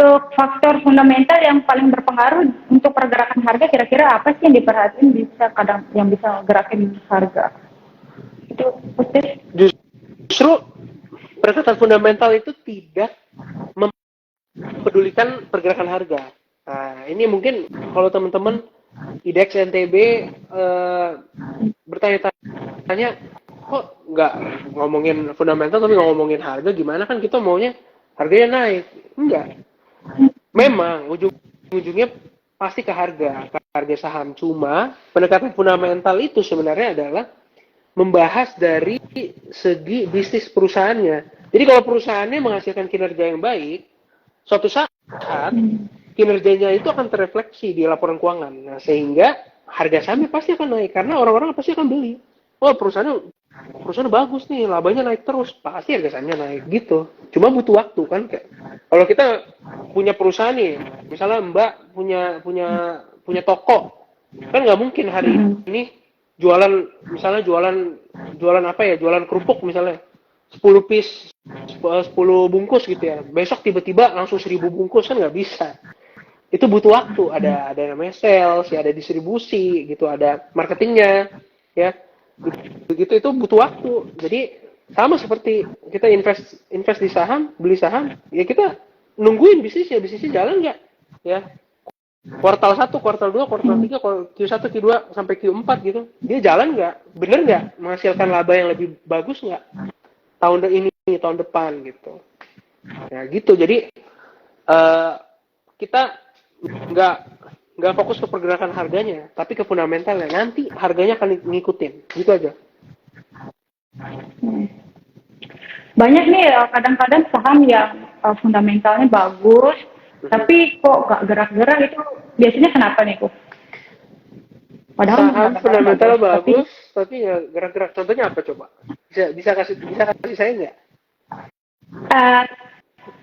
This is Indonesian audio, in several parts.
untuk faktor fundamental yang paling berpengaruh untuk pergerakan harga, kira-kira apa sih yang diperhatiin bisa kadang yang bisa gerakin harga? Itu putih. Justru pergerakan fundamental itu tidak mempedulikan pergerakan harga. Nah, ini mungkin kalau teman-teman IDX NTB bertanya-tanya, kok nggak ngomongin fundamental tapi ngomongin harga, gimana, kan kita maunya harganya naik. Enggak. Memang ujung-ujungnya pasti ke harga saham. Cuma pendekatan fundamental itu sebenarnya adalah membahas dari segi bisnis perusahaannya. Jadi kalau perusahaannya menghasilkan kinerja yang baik, suatu saat kinerjanya itu akan terrefleksi di laporan keuangan. Nah, sehingga harga sahamnya pasti akan naik karena orang-orang pasti akan beli. Oh, perusahaannya bagus nih, labanya naik terus, pasti harga sahamnya naik gitu. Cuma butuh waktu kan. Kalau kita punya perusahaan nih, misalnya Mbak punya toko, kan nggak mungkin hari ini jualan apa ya, jualan kerupuk misalnya 10 piece, 10 bungkus gitu ya, besok tiba-tiba langsung 1000 bungkus, kan nggak bisa. Itu butuh waktu, ada namanya sales ya, ada distribusi gitu, ada marketingnya ya, begitu, itu butuh waktu. Jadi sama seperti kita invest di saham, beli saham ya, kita nungguin bisnisnya jalan nggak ya, kuartal 1, kuartal 2, kuartal 3, Q1, Q2 sampai Q4 gitu, dia jalan nggak, bener nggak, menghasilkan laba yang lebih bagus nggak tahun ini, tahun depan gitu ya gitu. Jadi kita nggak fokus ke pergerakan harganya, tapi ke fundamentalnya, nanti harganya akan ngikutin gitu aja. Banyak nih kadang-kadang saham yang fundamentalnya bagus, tapi kok gak gerak-gerak, itu biasanya kenapa nih kok? Padahal saham fundamental bagus, tapi ya gerak-gerak. Contohnya apa coba? Bisa kasih saya nggak?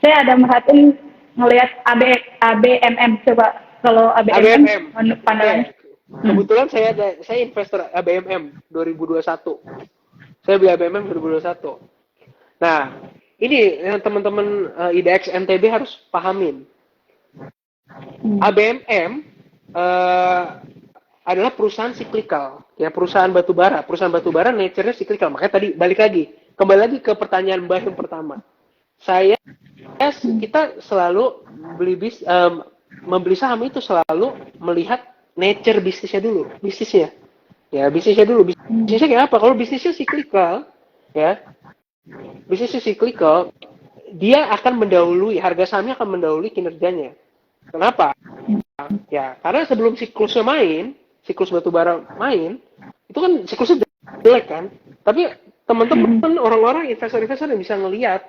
Saya ada merhatiin ngelihat ABMM, coba. Kalau ABMM pandangannya. Kebetulan saya investor ABMM 2021. Saya beli ABMM 2021. Nah, ini yang teman-teman IDX NTB harus pahamin. ABMM adalah perusahaan siklikal, ya, perusahaan batubara. Perusahaan batubara nature-nya siklikal. Makanya tadi kembali lagi ke pertanyaan Mbak yang pertama. Kita selalu membeli saham itu selalu melihat nature bisnisnya dulu. Bisnisnya kayak apa? Kalau bisnisnya siklikal, ya, dia akan mendahului, harga sahamnya akan mendahului kinerjanya. Kenapa? Ya, karena sebelum siklus batubara main, itu kan siklusnya jelek kan. Tapi teman-teman orang-orang investor-investor yang bisa ngelihat,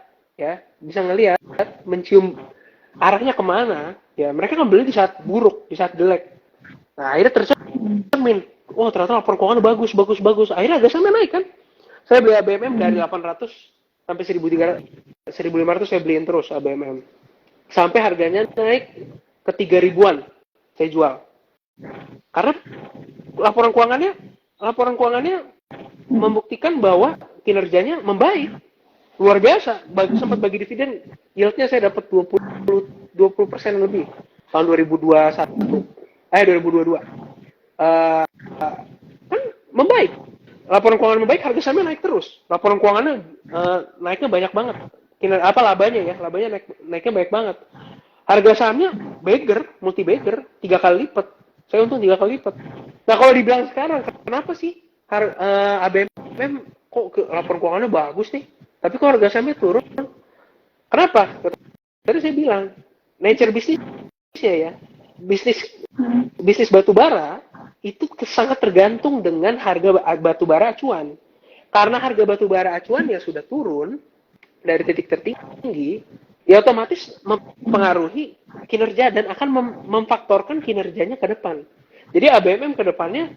mencium arahnya kemana, ya mereka kan beli di saat buruk, di saat jelek. Nah, akhirnya tercermin, oh ternyata laporan keuangan bagus. Akhirnya harga sahamnya naik kan. Saya beli ABMM dari 800 sampai 1.500 saya beliin terus ABMM. Sampai harganya naik ke 3.000-an, saya jual. Karena laporan keuangannya membuktikan bahwa kinerjanya membaik. Luar biasa, sempat bagi dividen, yieldnya saya dapat 20% lebih tahun 2022. Kan membaik. Laporan keuangan membaik, harga sahamnya naik terus. Laporan keuangannya naiknya banyak banget. Labanya naiknya banyak banget. Harga sahamnya multi bagger 3 kali lipat. Saya untung 3 kali lipat. Nah, kalau dibilang sekarang, kenapa sih ABMM kok laporan keuangannya bagus nih, tapi kok harga sahamnya turun? Kenapa? Tadi saya bilang, nature bisnisnya ya, bisnis batubara itu sangat tergantung dengan harga batubara acuan. Karena harga batubara acuan yang sudah turun dari titik tertinggi, ya otomatis mempengaruhi kinerja dan akan memfaktorkan kinerjanya ke depan. Jadi ABMM ke depannya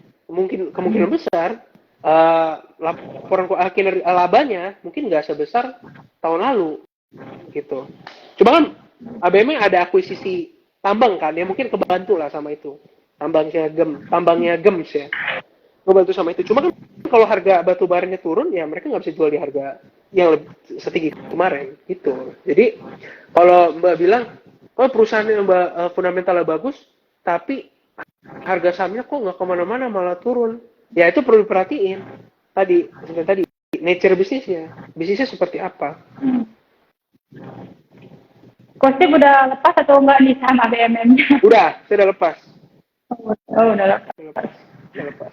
kemungkinan besar laporan kinerja labanya mungkin nggak sebesar tahun lalu gitu. Cuma kan ABMM ada akuisisi tambang kan, ya mungkin kebantu lah sama itu. Tambangnya GEMS ya. Ngebantu sama itu. Cuma kan kalau harga batu baranya turun, ya mereka nggak bisa jual di harga yang lebih setinggi kemarin gitu. Jadi kalau Mbak bilang oh perusahaan yang fundamentalnya bagus, tapi harga sahamnya kok nggak kemana-mana malah turun. Ya itu perlu diperhatiin. Seperti tadi, nature bisnisnya seperti apa. Kosip udah lepas atau enggak nih saham ABMM-nya? Udah, saya udah lepas. Oh, udah lepas. Udah lepas.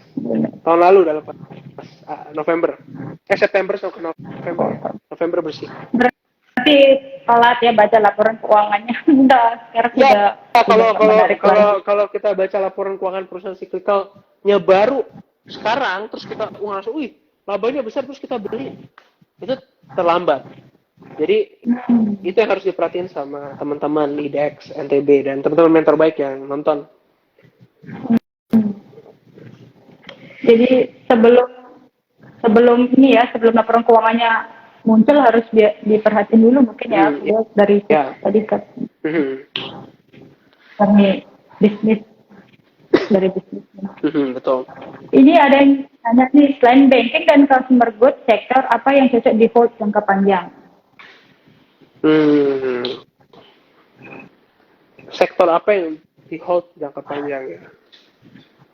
Tahun lalu udah lepas. November. September sampai November. November bersih. Berarti telat ya baca laporan keuangannya. Udah sekarang Ya, sudah kalau kita baca laporan keuangan perusahaan siklikalnya baru sekarang, terus kita langsung, wih, labanya besar, terus kita beli, itu terlambat. Jadi itu yang harus diperhatiin sama teman-teman IDX, NTB, dan teman-teman mentor baik yang nonton. Jadi sebelum ini ya, sebelum laporan keuangannya muncul harus diperhatiin dulu mungkin ya, dari tadi kan. Kami bisnis dari bisnis. Betul. Ini ada yang tanya nih, selain banking dan consumer goods, sektor apa yang cocok di hold jangka panjang? Sektor apa yang di hold jangka panjang ya?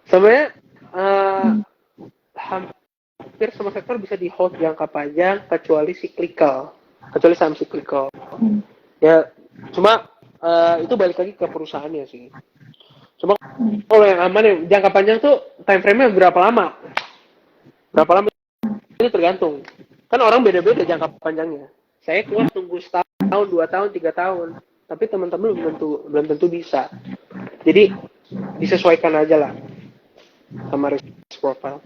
Sebenarnya hampir semua sektor bisa di hold jangka panjang kecuali saham cyclical. Ya, cuma itu balik lagi ke perusahaannya sih. Cuma kalau yang aman yang jangka panjang tuh time frame-nya berapa lama? Berapa lama itu tergantung. Kan orang beda-beda jangka panjangnya. Saya kuat tunggu setahun, 2 tahun, 3 tahun. Tapi teman-teman belum tentu bisa. Jadi disesuaikan aja lah sama risk profile.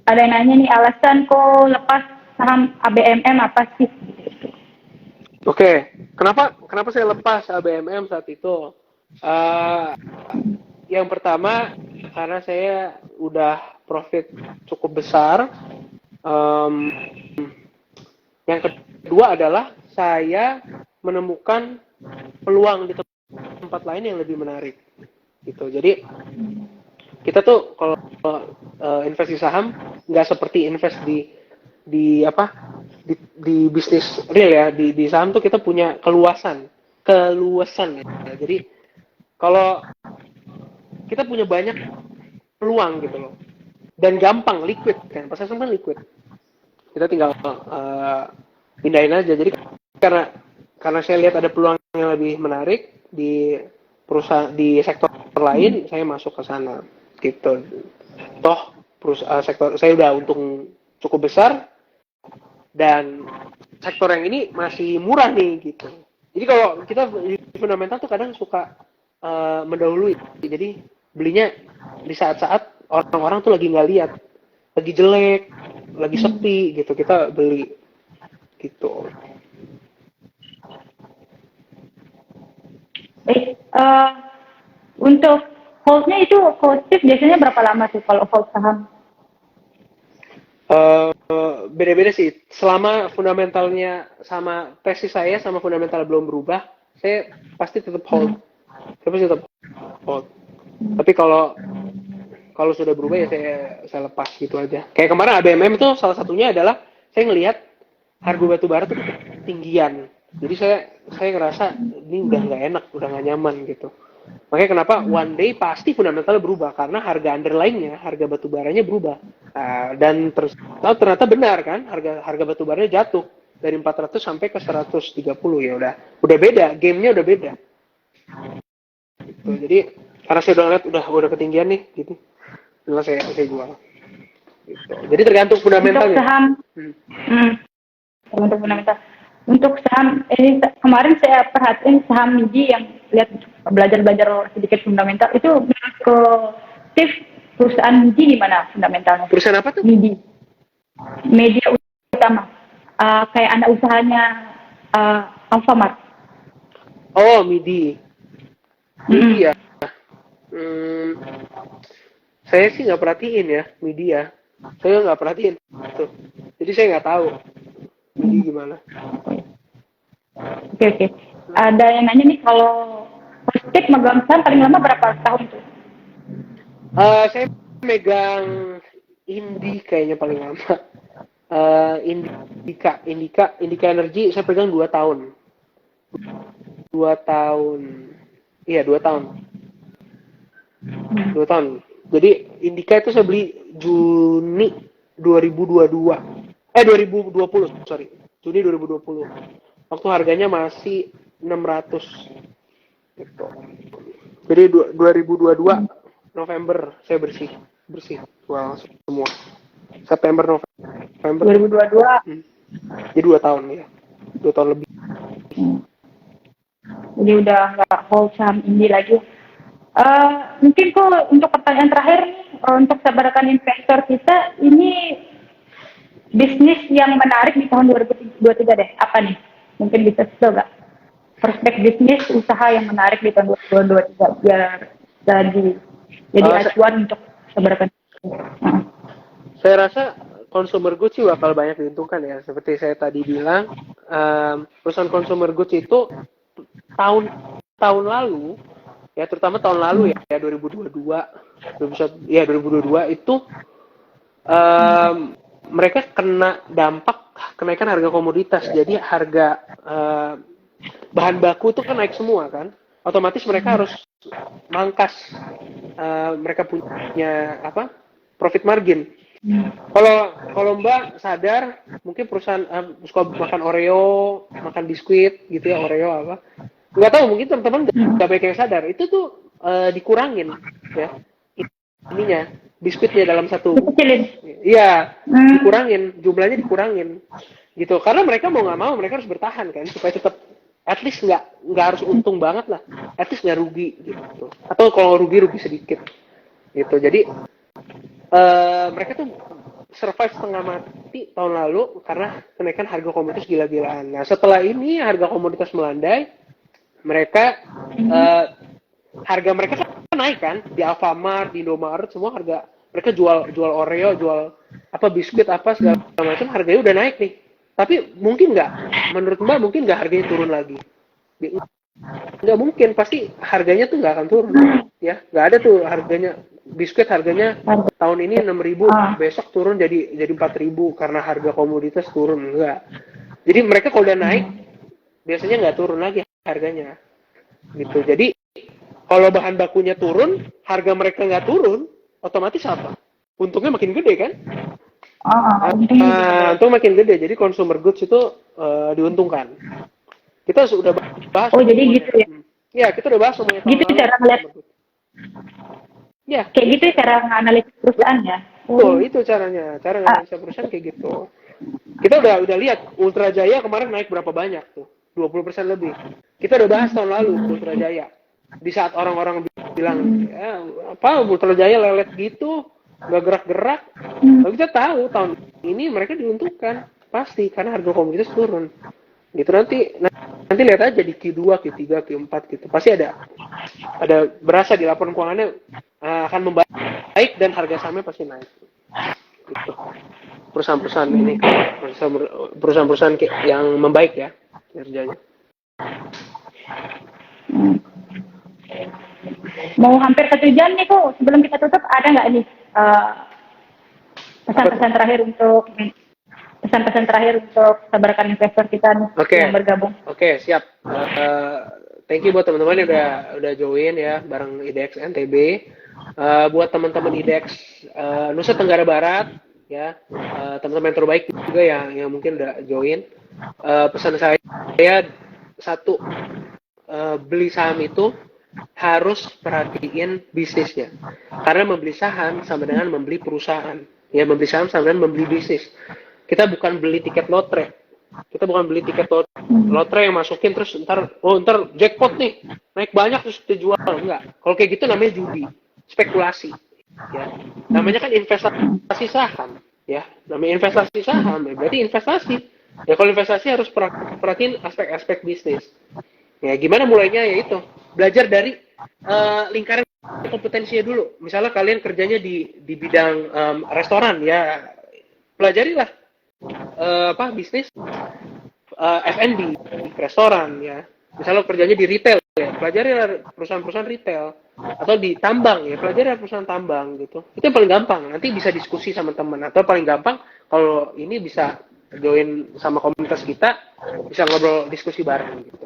Ada yang nanya nih, alasan kok lepas saham ABMM apa sih? Oke, kenapa saya lepas ABMM saat itu? Yang pertama karena saya udah profit cukup besar. Yang kedua adalah saya menemukan peluang di tempat lain yang lebih menarik, gitu. Jadi kita tuh kalau investasi saham nggak seperti invest di bisnis real ya. Di saham tuh kita punya keluasan ya. Jadi kalau kita punya banyak peluang gitu loh, dan gampang, liquid kan, pasar saham kan liquid, kita tinggal pindahin aja. Jadi karena saya lihat ada peluang yang lebih menarik di perusahaan di sektor lain, saya masuk ke sana gitu. Toh sektor saya udah untung cukup besar dan sektor yang ini masih murah nih gitu. Jadi kalau kita di fundamental tuh kadang suka mendahului, jadi belinya di saat-saat orang-orang tuh lagi nggak lihat, lagi jelek, lagi sepi gitu, kita beli gitu. Untuk holdnya itu kosip biasanya berapa lama sih kalau hold saham? Beda-beda sih. Selama fundamentalnya sama tesis saya sama fundamental belum berubah, saya pasti tetap hold. Tapi kalau sudah berubah ya saya lepas gitu aja. Kayak kemarin ABMM itu salah satunya adalah saya ngelihat harga batu bara tuh ketinggian. Jadi saya ngerasa ini udah nggak enak, udah nggak nyaman gitu. Makanya kenapa one day pasti fundamentalnya berubah karena harga underlying-nya, harga batu baranya berubah. Dan ternyata benar kan, harga batu baranya jatuh dari 400 sampai ke 130 ya udah beda, gamenya udah beda. Gitu. Jadi karena saya udah ngeliat udah ketinggian nih gitu. Lalu saya jual. Gitu. Jadi tergantung fundamentalnya. Untuk saham, tergantung fundamental. Untuk saham ini kemarin saya perhatiin saham MIDI yang lihat belajar sedikit fundamental itu ke perusahaan MIDI di mana fundamentalnya? Perusahaan apa tuh? MIDI, media utama, kayak anak usahanya Alfamart. Oh, MIDI ya. Saya sih nggak perhatiin ya MIDI ya. Saya nggak perhatiin tuh. Jadi saya nggak tahu MIDI gimana. Oke. Ada yang nanya nih, kalau Kostik megang saham paling lama berapa tahun tuh? Saya megang Indi kayaknya paling lama. Indika Energy saya pegang 2 tahun. 2 tahun. Iya, 2 tahun. 2 tahun. Jadi Indika itu saya beli Juni 2022. 2020, sorry. Juni 2020. Waktu harganya masih 600 gitu. Jadi 2022 November saya bersih jual semua. September November 2022. Jadi 2 tahun ya. 2 tahun lebih. Jadi udah nggak hold saham Indi lagi. Mungkin kok untuk pertanyaan terakhir nih, untuk sebarkan investor kita, ini bisnis yang menarik di tahun 2023 deh. Apa nih? Mungkin bisa tahu nggak? Prospek bisnis usaha yang menarik di tahun 2023 biar jadi acuan untuk sebarkan. Saya rasa consumer goods sih bakal banyak diuntungkan ya. Seperti saya tadi bilang, perusahaan consumer goods itu tahun lalu, ya terutama tahun lalu ya 2022 itu mereka kena dampak kenaikan harga komoditas. Jadi harga bahan baku itu kan naik semua kan. Otomatis mereka harus mangkas mereka punya profit margin. Kalau Mbak sadar, mungkin perusahaan suka makan Oreo, makan biskuit gitu ya, Oreo apa. Nggak tahu, mungkin teman-teman nggak banyak yang sadar. Itu tuh dikurangin ya. Ininya, biskuitnya dalam satu. Iya, dikurangin, jumlahnya dikurangin. Gitu. Karena mereka mau nggak mau, mereka harus bertahan kan, supaya tetap at least nggak harus untung banget lah. At least nggak rugi gitu. Atau kalau rugi sedikit. Gitu. Jadi mereka tuh survive setengah mati tahun lalu karena kenaikan harga komoditas gila-gilaan. Nah, setelah ini harga komoditas melandai, mereka harga mereka kan naik kan di Alfamart, di Indomaret, semua harga mereka jual Oreo, jual biskuit segala macam, harganya udah naik nih. Tapi mungkin nggak, menurut Mbak mungkin nggak harganya turun lagi? Nggak mungkin, pasti harganya tuh nggak akan turun ya. Nggak ada tuh harganya biskuit harganya tahun ini 6.000, besok turun jadi 4.000 karena harga komoditas turun. Enggak. Jadi mereka kalau udah naik biasanya nggak turun lagi harganya gitu. Jadi kalau bahan bakunya turun, harga mereka nggak turun, otomatis apa? Untungnya makin gede kan? Untung makin gede. Jadi consumer goods itu diuntungkan. Kita sudah bahas. Oh, jadi gitu ya? Ya, kita udah bahas semuanya. Gitu cara ngeliat. Ya. Kayak gitu cara menganalisis perusahaan ya? Betul, itu caranya. Cara nganalisa perusahaan kayak gitu. Kita udah lihat Ultra Jaya kemarin naik berapa banyak tuh? 20% lebih. Kita udah bahas tahun lalu Ultra Jaya. Di saat orang-orang bilang, Ultra Jaya lelet gitu, nggak gerak-gerak. Tapi kita tahu tahun ini mereka diuntungkan. Pasti, karena harga komoditas turun. Gitu nanti lihat aja di Q2, Q3, Q4 gitu. Pasti ada berasa di laporan keuangannya akan membaik dan harga sahamnya pasti naik. Gitu. Perusahaan-perusahaan ini, perusahaan-perusahaan yang membaik ya kinerjanya. Mau hampir ke tujuan nih kok. Sebelum kita tutup, ada nggak nih pesan-pesan terakhir untuk sebarkan investor kita nih yang bergabung? Oke, siap. Thank you buat teman-teman yang udah join ya bareng IDX NTB. Buat teman-teman IDX Nusa Tenggara Barat ya, teman-teman yang terbaik juga yang mungkin udah join. Pesan saya satu, beli saham itu harus perhatiin bisnisnya. Karena membeli saham sama dengan membeli perusahaan. Ya, membeli saham sama dengan membeli bisnis. Kita bukan beli tiket lotre. Kita bukan beli tiket lotre yang masukin terus ntar jackpot nih, naik banyak terus dijual. Enggak. Kalau kayak gitu namanya judi, spekulasi. Ya. Namanya kan investasi saham. Ya, namanya investasi saham. Berarti investasi. Ya kalau investasi harus perhatiin aspek-aspek bisnis. Ya gimana mulainya, yaitu belajar dari lingkaran kompetensinya dulu. Misalnya kalian kerjanya di bidang restoran ya, pelajarilah bisnis F&B restoran ya. Misalnya kerjanya di retail ya, pelajarilah perusahaan-perusahaan retail. Atau di tambang ya, pelajarilah perusahaan tambang gitu. Itu yang paling gampang. Nanti bisa diskusi sama teman. Atau paling gampang kalau ini bisa join sama komunitas kita, bisa ngobrol diskusi bareng gitu.